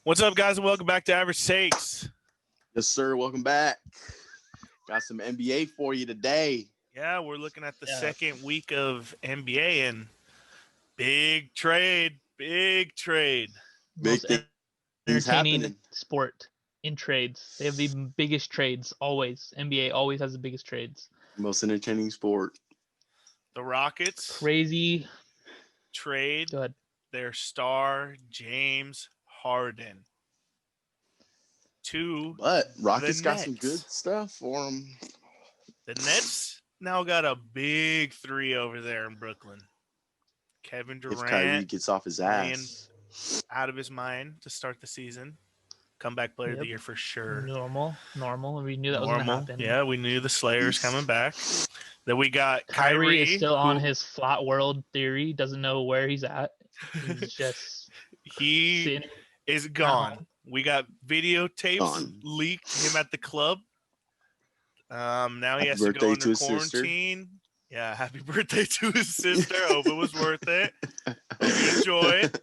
What's up, guys, and welcome back to Average Takes. Yes, sir. Welcome back. Got some NBA for you today. Yeah, we're looking at the second week of NBA and big trade. Big things Entertaining happening. sport in trades. They have the biggest trades always. NBA always has the biggest trades. Most entertaining sport. The Rockets Crazy trade Go ahead. their star James Harden to But Rockets the got some Nets. good stuff for them. The Nets now got a big three over there in Brooklyn. Kevin If Kyrie Durant gets off his ass. out of his mind to start the season. Comeback player of the year for sure. Normal. We knew that was going to happen. Yeah, we knew the Slayer's coming back. Then we got Kyrie is still on who- his flat world theory. Doesn't know where he's at. He's just He sitting. is gone. We got videotapes Gone. leaked to him at the club. Now he Happy has to go birthday under to his sister. quarantine. Yeah, happy birthday to his sister. Hope it was worth it. Hope you enjoyed.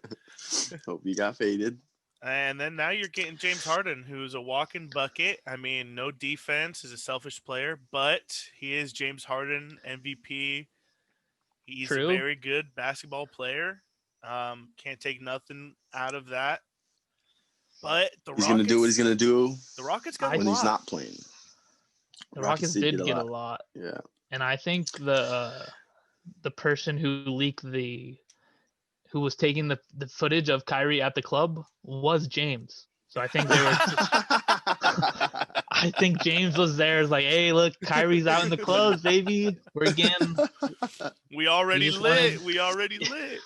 Hope you got faded. And then now you're getting James Harden, who's a walking bucket. I mean, no defense, is a selfish player, but he is James Harden, MVP. He's True. a very good basketball player. Can't take nothing out of that. But He's going to do what he's going to do The Rockets got when a he's lot. not playing. The Rockets did get a lot. Yeah. And I think the person who was taking the footage of Kyrie at the club was James. So I think they were I think James was there. It's like, hey, look, Kyrie's out in the clubs, baby. We're getting We already just lit. wanted- We already lit.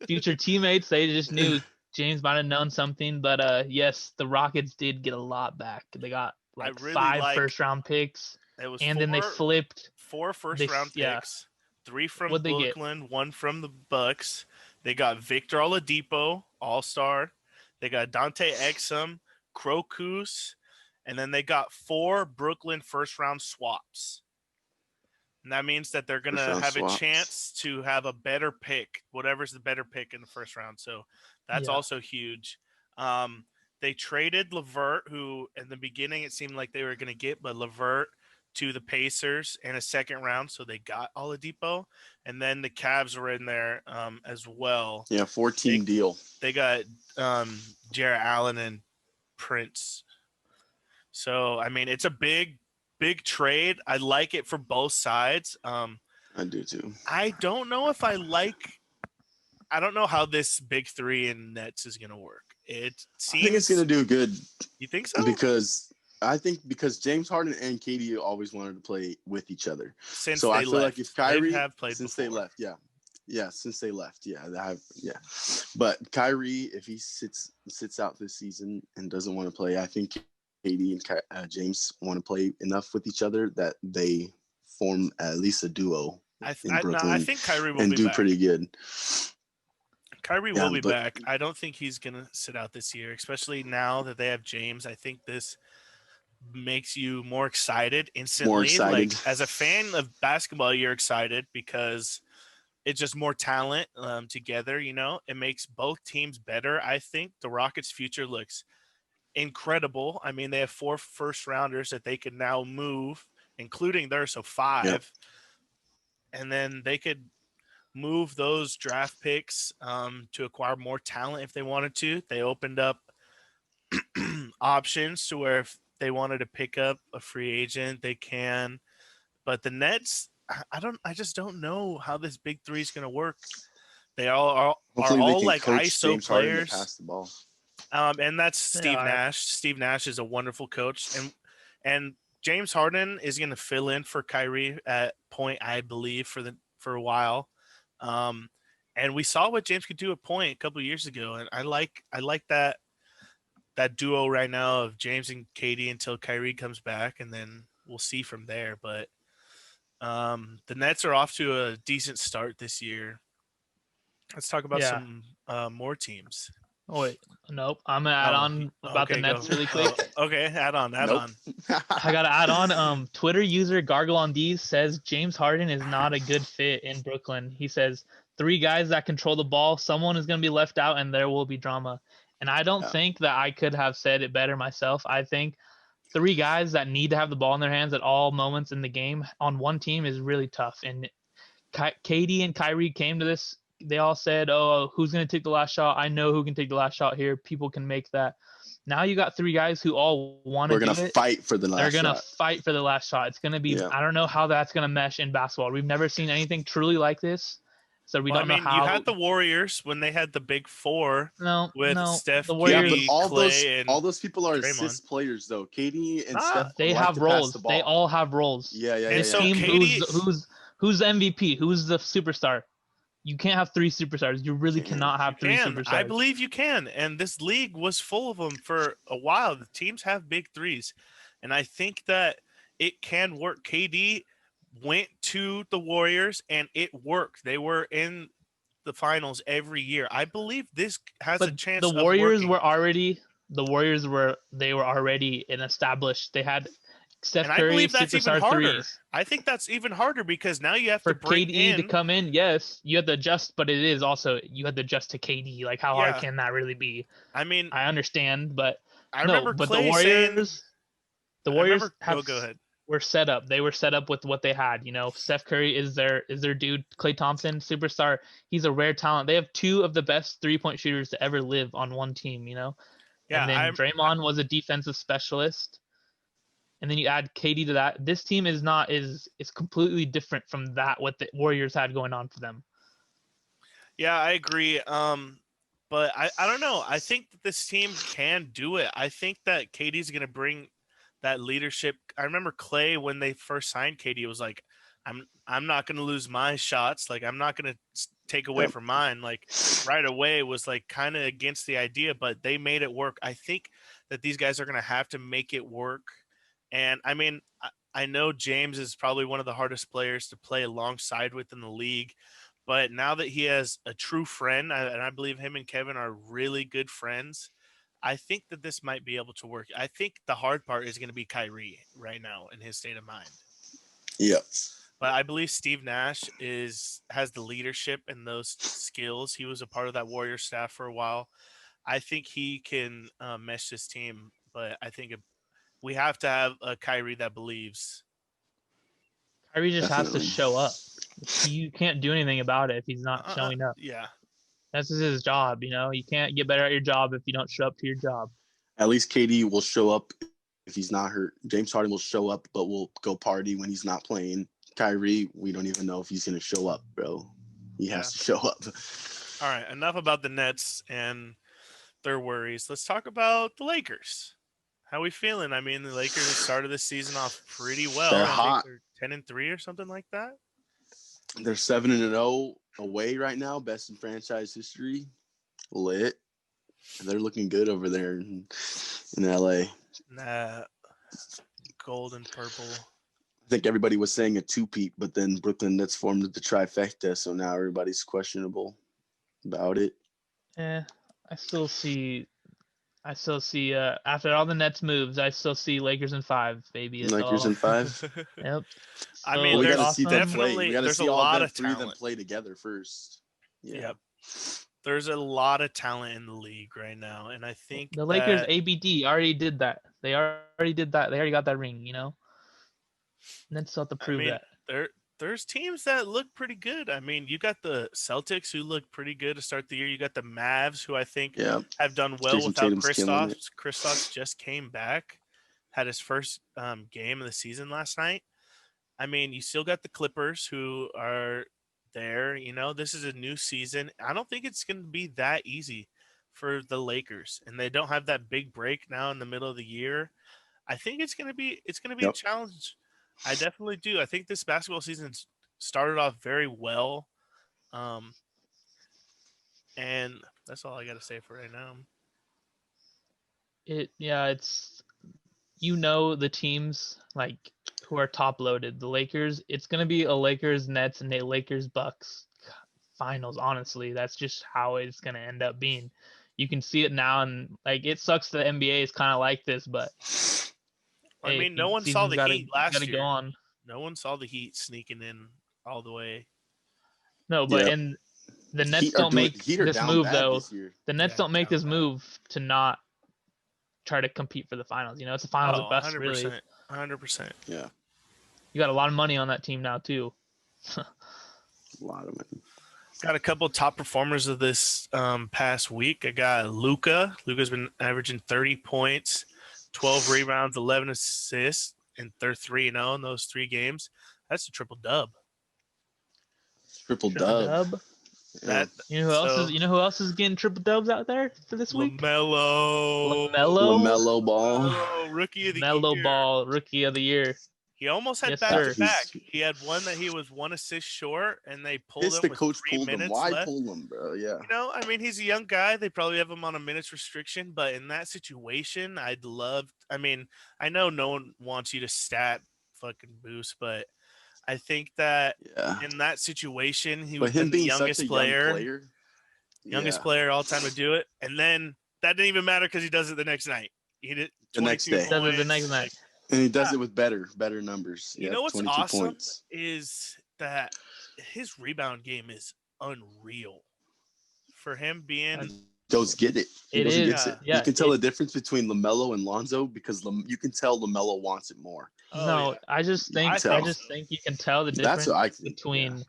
future teammates. They just knew James might have known something. But yes, the Rockets did get a lot back. They got like really 5 like- first-round picks, It was and then they flipped. 4 first-round yeah. picks, 3 from What'd they get? Brooklyn, 1 from the Bucks. They got Victor Oladipo, All-Star. They got Dante Exum, Krokus, and then they got 4 Brooklyn first-round swaps. And that means that they're going to First-round have a swaps. chance to have a better pick, whatever's the better pick in the first round. So that's Yeah. also huge. They traded LeVert, who in the beginning it seemed like they were going to get, but LeVert to the Pacers in a second round. So they got Oladipo. And then the Cavs were in there as well. Yeah, 14 deal. They got Jarrett Allen and Prince. So, I mean, it's a big trade. I like it for both sides. I do too. I don't know if I don't know how this big three in Nets is going to work. It seems. I think it's going to do good You think so? because James Harden and KD always wanted to play with each other. Since So they I feel left. like if Kyrie, They have played since before. they left, since they left, But Kyrie, if he sits out this season and doesn't want to play, I think KD and James want to play enough with each other that they form at least a duo I in Brooklyn I think Kyrie will and be do back. pretty good. Kyrie Yeah, will be but- back. I don't think he's going to sit out this year, especially now that they have James. I think this makes you more excited instantly. More excited. Like, as a fan of basketball, you're excited because it's just more talent together, you know. It makes both teams better. I think the Rockets' future looks incredible. I mean, they have 4 first-rounders that they can now move, including theirs, so 5. Yep. And then they could move those draft picks to acquire more talent if they wanted to. They opened up options to where if they wanted to pick up a free agent, they can. But the Nets, I just don't know how this big three is going to work. They are Hopefully, they all can like coach ISO James Harden to players. pass the ball. And that's Steve Yeah. Nash. Steve Nash is a wonderful coach, and James Harden is going to fill in for Kyrie at point, I believe, for a while. And we saw what James could do at point a couple of years ago, and I like that duo right now of James and KD until Kyrie comes back, and then we'll see from there. But the Nets are off to a decent start this year. Let's talk about Yeah. some more teams. Oh wait, nope. I'm gonna add on about the Okay, Nets go. really quick. Okay, add on. Nope. I gotta add on. Twitter user Gargle on D's says James Harden is not a good fit in Brooklyn. He says 3 guys that control the ball. Someone is gonna be left out, and there will be drama. And I don't Yeah. think that I could have said it better myself. I think 3 guys that need to have the ball in their hands at all moments in the game on one team is really tough. And KD and Kyrie came to this. They all said, "Oh, who's going to take the last shot? I know who can take the last shot here. People can make that." Now you got 3 guys who all want We're to gonna do it. fight for the They're last going to shot. fight for the last shot. It's going to be, Yeah. I don't know how that's going to mesh in basketball. We've never seen anything truly like this. So we Well, I don't know mean, you how. had the Warriors when they had the big four No, with Steph, the Yeah, Warriors. but KD, Clay, and all those people are Draymond. assist players though. KD and Nah, Steph They like have to pass roles. the ball. They all have roles. Yeah, yeah, And yeah. This so yeah. team, KD who's the MVP? Who's the superstar? You can't have 3 superstars. You really Can't. cannot have 3 can. superstars. I believe you can. And this league was full of them for a while. The teams have big threes. And I think that it can work. KD went to the Warriors and it worked. They were in the finals every year. I believe this has a But chance the of Warriors working. were already an established. They had Steph And I Curry, believe that's even superstar harder. threes. I think that's even harder because now you have For to bring KD to in. come in, yes, you have to adjust, but it is also you have to adjust to KD. Like how hard Yeah. can that really be? I mean, I understand, but I no, remember but Clay saying. the I Warriors remember. have Go ahead. were set up. They were set up with what they had. You know, Steph Curry is their dude. Klay Thompson, superstar. He's a rare talent. They have 2 of the best 3-point shooters to ever live on one team. You know, Yeah, and then Draymond was a defensive specialist. And then you add KD to that. This team is completely different from that what the Warriors had going on for them. Yeah, I agree. But I don't know. I think that this team can do it. I think that KD's going to bring that leadership. I remember Clay when they first signed KD was like, I'm not going to lose my shots. Like I'm not going to take away Yep. from mine. Like right away was like kind of against the idea, but they made it work. I think that these guys are going to have to make it work. And I mean, I know James is probably one of the hardest players to play alongside with in the league. But now that he has a true friend, and I believe him and Kevin are really good friends, I think that this might be able to work. I think the hard part is going to be Kyrie right now in his state of mind. Yeah. But I believe Steve Nash has the leadership and those skills. He was a part of that Warrior staff for a while. I think he can mesh this team, but I think we have to have a Kyrie that believes. Kyrie just has to Definitely. show up. You can't do anything about it if he's not showing up. Yeah. That's just his job, you know. You can't get better at your job if you don't show up to your job. At least KD will show up if he's not hurt. James Harden will show up, but will go party when he's not playing. Kyrie, we don't even know if he's gonna show up, bro. He has to show up. All right, enough about the Nets and their worries. Let's talk about the Lakers. How we feeling? I mean, the Lakers started this season off pretty well. They're I hot. think they're 10-3 or something like that. They're 7-0 away right now, best in franchise history. Lit. They're looking good over there in LA. Nah, gold and purple. I think everybody was saying a two-peat, but then Brooklyn Nets formed the trifecta, so now everybody's questionable about it. I still see after all the Nets moves, I still see Lakers in 5, baby. It's Lakers all, in 5. Yep. I So mean, we they're got to see them awesome. play. We got to there's see a all lot them of three of them talent. play together first. Yeah. Yep. There's a lot of talent in the league right now, and I think The Lakers that, ABD already did that. They already did that. They already got that ring, you know. Nets still have to I prove mean, that. there's teams that look pretty good. I mean, you got the Celtics who look pretty good to start the year. You got the Mavs who I think Yeah. have done well Jason without Tatum's killing Kristaps. Kristaps just came back, had his first game of the season last night. I mean, you still got the Clippers who are there. You know, this is a new season. I don't think it's going to be that easy for the Lakers, and they don't have that big break now in the middle of the year. I think it's going to be a Yep. challenge. I definitely do. I think this basketball season started off very well, and that's all I got to say for right now. It's the teams like who are top loaded. The Lakers, it's gonna be a Lakers Nets and a Lakers Bucks finals. Honestly, that's just how it's gonna end up being. You can see it now, and like it sucks the NBA is kind of like this, but I hey, mean, no one saw season's the Heat last gotta year. go on. No one saw the Heat sneaking in all the way. No, but Yep. and The Nets Heat are don't doing- make Heat are this down move bad though. this year. The Nets Yeah, don't make down this bad. move to not try to compete for the finals. You know, it's the finals at best, really. 100%. 100%. Yeah, You got a lot of money on that team now too. a lot of money. Got a couple top performers of this past week. I got Luca. Luca's been averaging 30 points, 12 rebounds, 11 assists, and they're 3-0 in those 3 games. That's a triple dub. Triple Triple dub. dub. Yeah. That You know who else So- is? You know who else is getting triple dubs out there for this week? LaMelo. LaMelo Ball. LaMelo, rookie of the Melo year. Ball, rookie of the year. He almost had Yes, back sir. to back. He had one that he was 1 assist short, and they pulled It's him the with coach 3 pulled him. minutes Why left. pull him, bro? Yeah. You know, I mean, he's a young guy. They probably have him on a minutes restriction, but in that situation, I'd love. I mean, I know no one wants you to stat fucking boost, but I think that Yeah. in that situation, he But was him the being such youngest a player, young player. youngest yeah. player all time to do it, and then that didn't even matter because he does it the next night. He did The next 22 day. Does it the points, next night. like, And he does Yeah. it with better numbers. You Yeah, know what's 22 awesome points. is that his rebound game is unreal. For him being And Goes get it. He It goes and is, gets it. yeah, You can tell it- the difference between LaMelo and Lonzo because you can tell LaMelo wants it more. no, yeah. I just think can I tell. just think you can tell the That's difference what I think. between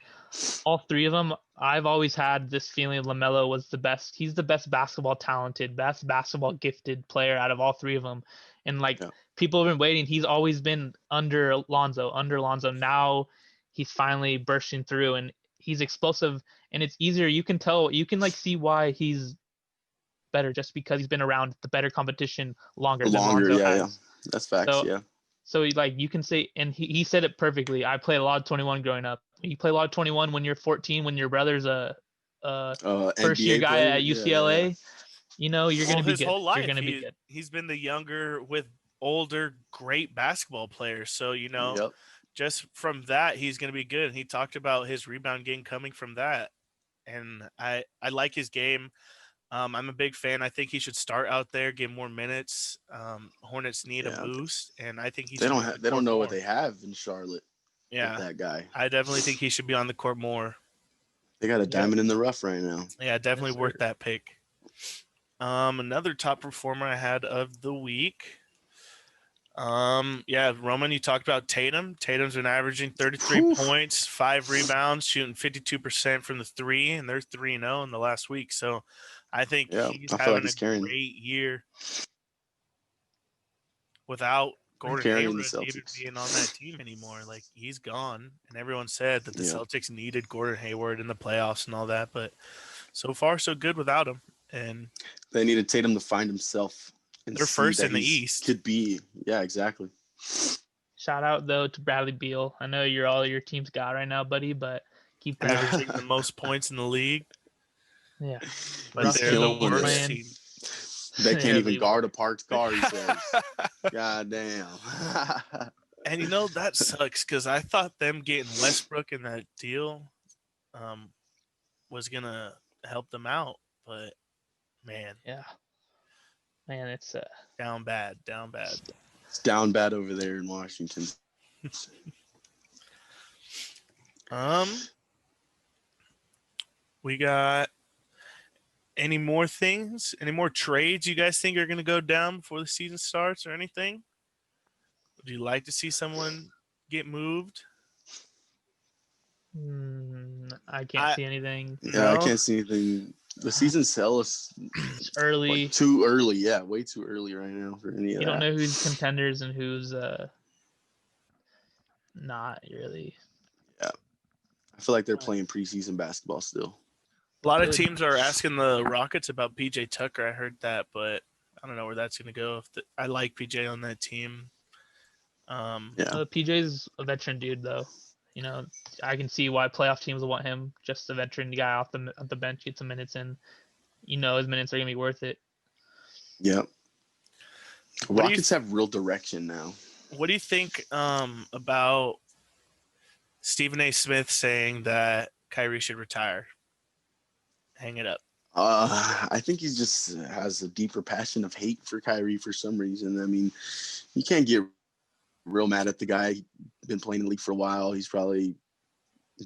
all 3 of them. I've always had this feeling LaMelo was the best. He's the best basketball talented, best basketball gifted player out of all 3 of them. And like Yeah. people have been waiting. He's always been under Lonzo. Now he's finally bursting through, and he's explosive. And it's easier. You can tell. You can like see why he's better just because he's been around the better competition longer For than longer, Lonzo yeah, has. yeah. That's facts, So- yeah. So like you can say, and he said it perfectly. I played a lot of 21 growing up. You play a lot of 21 when you're 14, when your brother's a first year NBA guy player, at yeah, UCLA. yeah. You know you're Well, gonna be his good. whole life, You're gonna be good. he's been the younger with older great basketball players. So Yep. just from that, he's going to be good. And he talked about his rebound game coming from that, and I like his game. I'm a big fan. I think he should start out there, get more minutes. Hornets need a Yeah. boost, and I think he They should don't be on have. the They don't court know what more. they have in Charlotte Yeah, with that guy. I definitely think he should be on the court more. They got a diamond in the rough right now. Yeah, definitely Yes, worth sir. that pick. Another top performer I had of the week. Yeah, Roman, you talked about Tatum. Tatum's been averaging 33 Oof. points, 5 rebounds, shooting 52% from the 3, and they're 3-0 in the last week. So I think Yeah, he's I feel like having he's a carrying. great year without Gordon carrying the Hayward even Celtics. being on that team anymore. Like, he's gone, and everyone said that the Yeah. Celtics needed Gordon Hayward in the playoffs and all that, but so far so good without him. And They needed Tatum to find himself. And They're see first that in the he's- East. Could be. Yeah, exactly. Shout out though to Bradley Beal. I know you're all your team's got right now, buddy, but keep that. averaging the most points in the league, Yeah. but He's they're the killing it. worst Man. team. They can't Yeah, even they- guard a parked car, he says. God damn. And that sucks because I thought them getting Westbrook in that deal was gonna help them out, but man, Yeah. Man, it's down bad. It's down bad over there in Washington. We got any more things? Any more trades you guys think are gonna go down before the season starts or anything? Would you like to see someone get moved? I can't I- see anything. Yeah, I No? can't see anything. The season sell is It's early. like too early. Yeah, way too early right now for any of You that. don't know who's contenders and who's not really. I feel like they're playing preseason basketball still. A lot of Good. teams are asking the Rockets about PJ Tucker. I heard that, but I don't know where that's going to go. I like PJ on that team. Yeah. PJ's a veteran dude, though. You know, I can see why playoff teams want him. Just a veteran guy off the bench, get some minutes in. You know, his minutes are gonna be worth it. Yep. What do you- Rockets have real direction now. What do you think about Stephen A. Smith saying that Kyrie should retire? Hang it up. I think he just has a deeper passion of hate for Kyrie for some reason. I mean, you can't get real mad at the guy. He's been playing in the league for a while. He's probably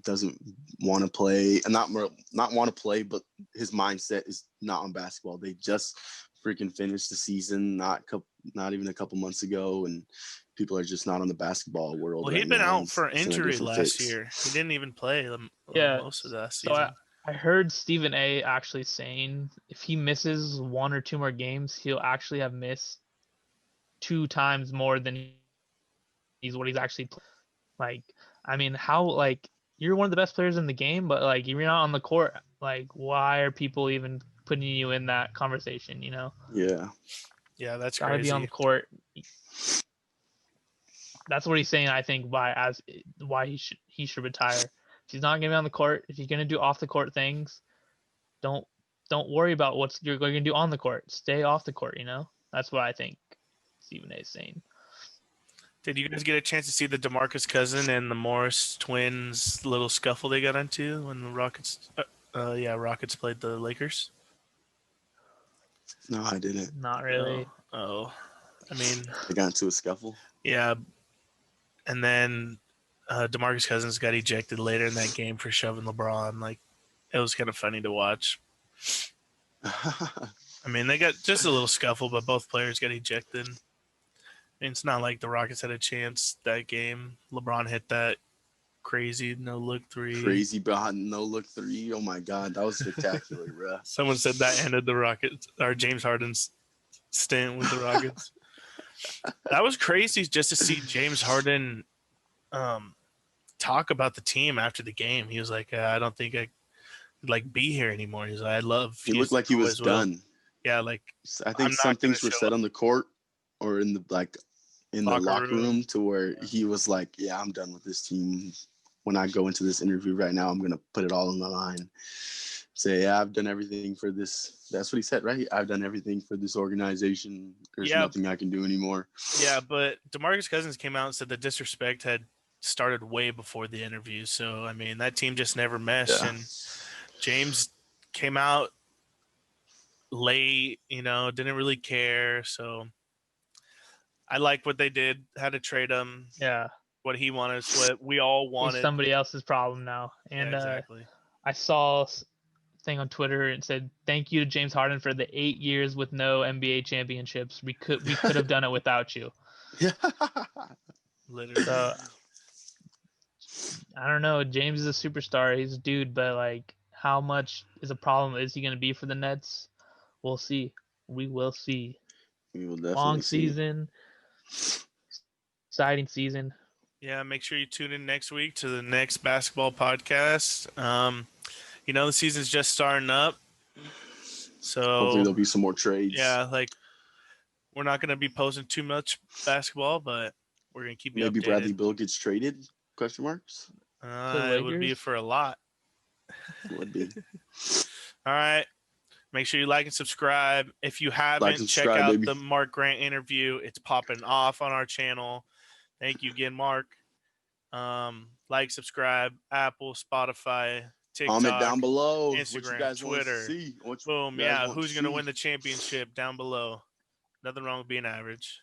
doesn't want to play, and not want to play, but his mindset is not on basketball. They just freaking finished the season not even a couple months ago, and people are just not on the basketball world. Well, right he'd been now. out for It's in a injury different last fix. year. He didn't even play Yeah, most of that So season. I heard Stephen A. actually saying if he misses 1 or 2 more games, he'll actually have missed 2 times more than he's actually like. I mean, how like you're one of the best players in the game, but like you're not on the court. Like, why are people even putting you in that conversation? You know, Yeah. Yeah, that's gotta be on the crazy. court. That's what he's saying. I think why he should retire. If he's not gonna be on the court, if he's gonna do off the court things, don't worry about what you're going to do on the court. Stay off the court. You know, that's what I think Stephen A. is saying. Did you guys get a chance to see the DeMarcus Cousin and the Morris twins little scuffle they got into when the Rockets? Rockets played the Lakers. No, I didn't. Not really. Oh, I mean, They got into a scuffle. yeah. And then DeMarcus Cousins got ejected later in that game for shoving LeBron. Like, it was kind of funny to watch. I mean, they got just a little scuffle, but both players got ejected. I mean, it's not like the Rockets had a chance that game. LeBron hit that crazy no-look three. Crazy behind no-look three. Oh, my God. That was spectacular, bro. Someone said that ended the Rockets, or James Harden's stint with the Rockets. That was crazy just to see James Harden talk about the team after the game. He was like, I don't think I could like be here anymore. He's like, I love He looked like he was always will. done. Yeah, like I I'm think not some gonna things were show said up. on the court or in the locker room. room to where he was like, yeah, I'm done with this team. When I go into this interview right now, I'm going to put it all on the line. Say, yeah, I've done everything for this. That's what he said, right? I've done everything for this organization. There's Yeah. nothing I can do anymore. Yeah, but DeMarcus Cousins came out and said the disrespect had started way before the interview. So, I mean, that team just never meshed. Yeah. And James came out late, didn't really care. So, I like what they did, had to trade him. Yeah. What he wanted is what we all wanted. He's somebody else's problem now. And yeah, exactly. I saw a thing on Twitter and said, "Thank you to James Harden for the 8 years with no NBA championships. We could have done it without you." Yeah. Literally. So I don't know. James is a superstar. He's a dude, but like, how much is a problem is he going to be for the Nets? We'll see. We will see. We will definitely Long see. season, exciting season. Yeah, make sure you tune in next week to the next basketball podcast. The season's just starting up. So Hopefully there'll be some more trades. Yeah, like we're not going to be posting too much basketball, but we're going to keep you Maybe updated. Bradley Beal gets traded? Question marks. It would be Lakers? for a lot. It would be. All right. Make sure you like and subscribe. If you haven't, and check subscribe, out baby. the Mark Grant interview. It's popping off on our channel. Thank you again, Mark. Like, subscribe, Apple, Spotify, TikTok, Comment down below what you Instagram, guys want to Twitter. see. What you Boom. guys Yeah. want Who's to going to see. win the championship down below? Nothing wrong with being average.